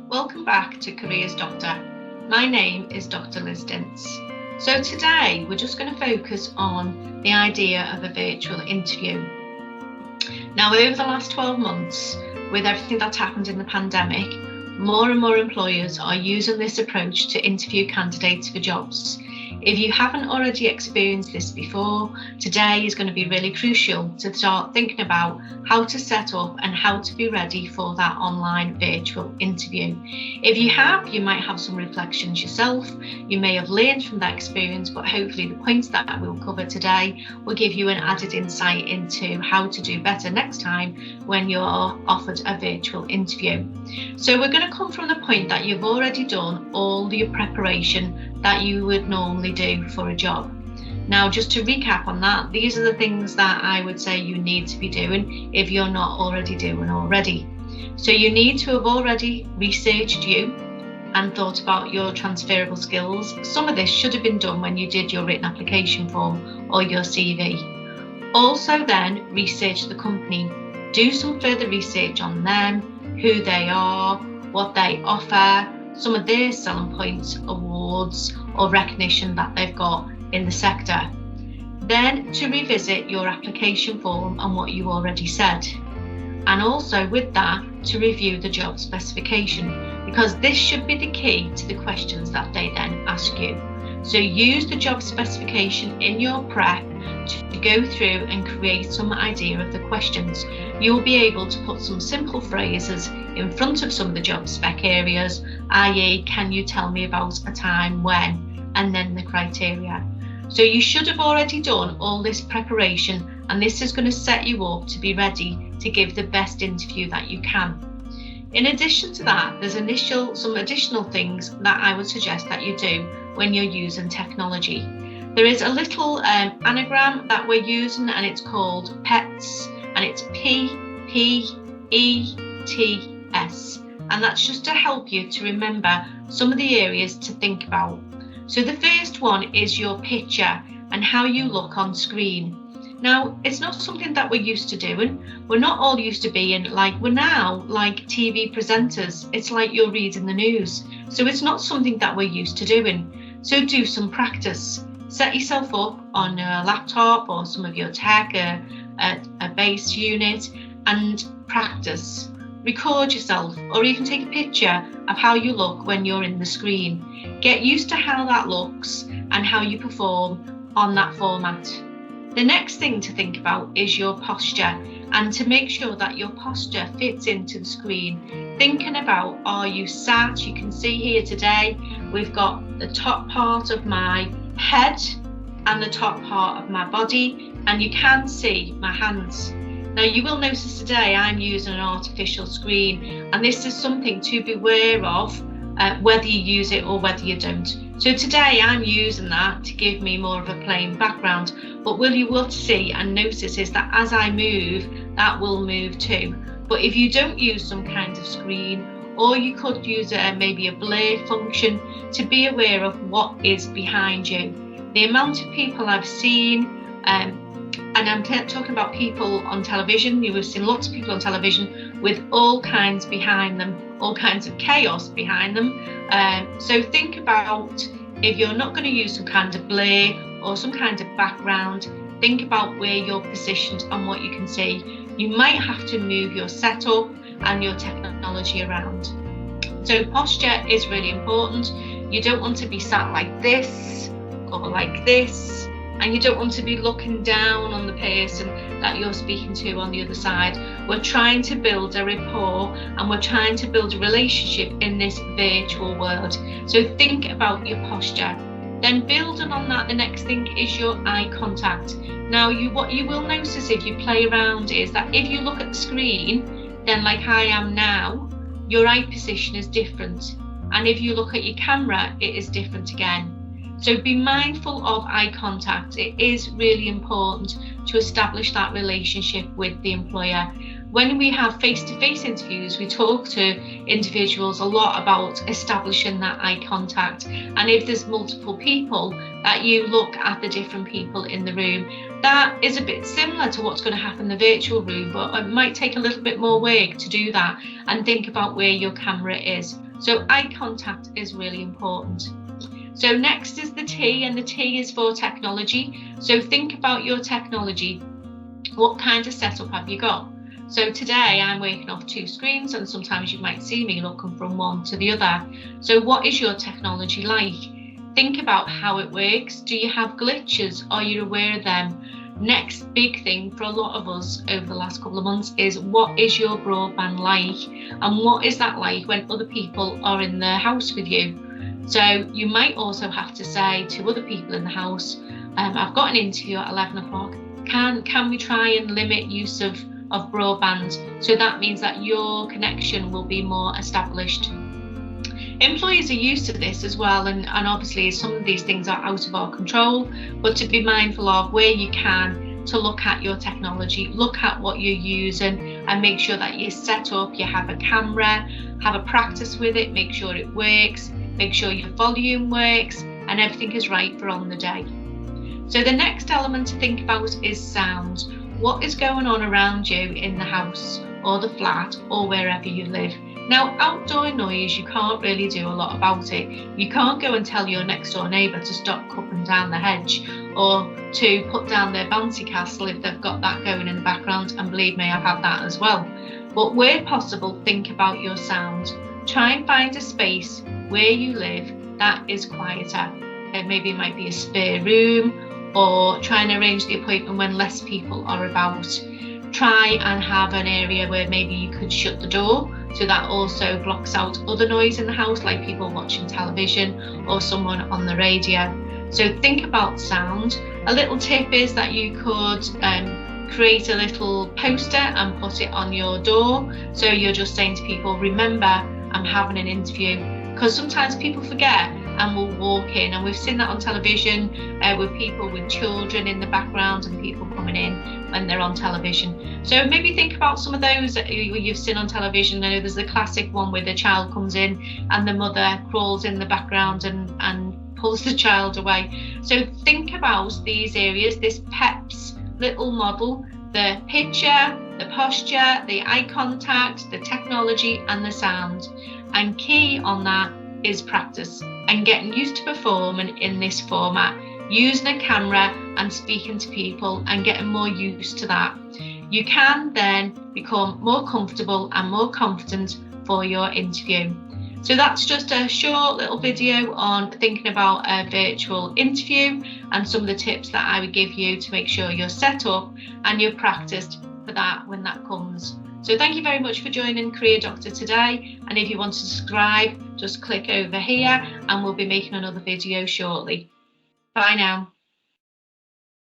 Welcome back to Careers Doctor. My name is Dr. Liz Dintz. So today we're just going to focus on the idea of a virtual interview. Now, over the last 12 months, with everything that's happened in the pandemic, more and more employers are using this approach to interview candidates for jobs. If you haven't already experienced this before, today is going to be really crucial to start thinking about how to set up and how to be ready for that online virtual interview. If you have, you might have some reflections yourself. You may have learned from that experience, but hopefully the points that we'll cover today will give you an added insight into how to do better next time when you're offered a virtual interview. So we're going to come from the point that you've already done all the preparation that you would normally do for a job. Now, just to recap on that, these are the things that I would say you need to be doing if you're not already doing already. So you need to have already researched you and thought about your transferable skills. Some of this should have been done when you did your written application form or your CV. Also then research the company. Do some further research on them, who they are, what they offer, some of their selling points, awards or recognition that they've got in the sector. Then to revisit your application form and what you already said. And also with that, to review the job specification, because this should be the key to the questions that they then ask you. So use the job specification in your prep to go through and create some idea of the questions. You'll be able to put some simple phrases in front of some of the job spec areas, i.e., can you tell me about a time when, and then the criteria. So you should have already done all this preparation, and this is going to set you up to be ready to give the best interview that you can. In addition to that, there's some additional things that I would suggest that you do when you're using technology. There is a little anagram that we're using, and it's called PETS, and it's PETS, and that's just to help you to remember some of the areas to think about. So the first one is your picture and how you look on screen. Now, it's not something that we're used to doing. We're not all used to being we're now like TV presenters. It's like you're reading the news. So it's not something that we're used to doing. So do some practice. Set yourself up on a laptop or some of your tech, a base unit, and practice. Record yourself or even take a picture of how you look when you're in the screen. Get used to how that looks and how you perform on that format. The next thing to think about is your posture, and to make sure that your posture fits into the screen. Thinking about, are you sat? You can see here today we've got the top part of my head and the top part of my body, and you can see my hands. Now, you will notice today I'm using an artificial screen, and this is something to be aware of, whether you use it or whether you don't. So today I'm using that to give me more of a plain background, but what you will see and notice is that as I move, that will move too. But if you don't use some kind of screen, or you could use maybe a blur function to be aware of what is behind you. The amount of people I've seen, and I'm talking about people on television. You have seen lots of people on television with all kinds behind them, all kinds of chaos behind them. So think about, if you're not going to use some kind of blur or some kind of background, think about where you're positioned and what you can see. You might have to move your setup and your technology around. So posture is really important. You don't want to be sat like this or like this, and you don't want to be looking down on the person that you're speaking to on the other side. We're trying to build a rapport and we're trying to build a relationship in this virtual world. So think about your posture. Then building on that, the next thing is your eye contact. Now, what you will notice if you play around is that if you look at the screen, then like I am now, your eye position is different. And if you look at your camera, it is different again. So be mindful of eye contact. It is really important to establish that relationship with the employer. When we have face-to-face interviews, we talk to individuals a lot about establishing that eye contact. And if there's multiple people, that you look at the different people in the room. That is a bit similar to what's going to happen in the virtual room, but it might take a little bit more work to do that, and think about where your camera is. So eye contact is really important. So next is the T, and the T is for technology. So think about your technology. What kind of setup have you got? So today I'm working off 2 screens, and sometimes you might see me looking from one to the other. So what is your technology like? Think about how it works. Do you have glitches? Are you aware of them? Next big thing for a lot of us over the last couple of months is, what is your broadband like? And what is that like when other people are in the house with you? So you might also have to say to other people in the house, I've got an interview at 11 o'clock. Can we try and limit use of broadband? So that means that your connection will be more established. Employees are used to this as well, and obviously some of these things are out of our control, but to be mindful of where you can, to look at your technology, look at what you're using, and make sure that you're set up, you have a camera, have a practice with it, make sure it works, make sure your volume works, and everything is right for on the day. So the next element to think about is sound. What is going on around you in the house or the flat or wherever you live? Now, outdoor noise, you can't really do a lot about it. You can't go and tell your next door neighbour to stop cutting down the hedge, or to put down their bouncy castle if they've got that going in the background, and believe me, I've had that as well. But where possible, think about your sound. Try and find a space where you live that is quieter. Maybe it might be a spare room, or try and arrange the appointment when less people are about. Try and have an area where maybe you could shut the door, so that also blocks out other noise in the house, like people watching television or someone on the radio. So think about sound. A little tip is that you could create a little poster and put it on your door. So you're just saying to people, remember, I'm having an interview. Because sometimes people forget and will walk in, and we've seen that on television with people with children in the background and people coming in when they're on television. So maybe think about some of those that you've seen on television. I know there's the classic one where the child comes in and the mother crawls in the background and pulls the child away. So think about these areas, this PEPS little model, the picture, the posture, the eye contact, the technology and the sound. And key on that is practice and getting used to performing in this format, using a camera and speaking to people and getting more used to that. You can then become more comfortable and more confident for your interview. So that's just a short little video on thinking about a virtual interview and some of the tips that I would give you to make sure you're set up and you're practiced for that when that comes. So thank you very much for joining Career Doctor today, and if you want to subscribe, just click over here and we'll be making another video shortly. Bye now.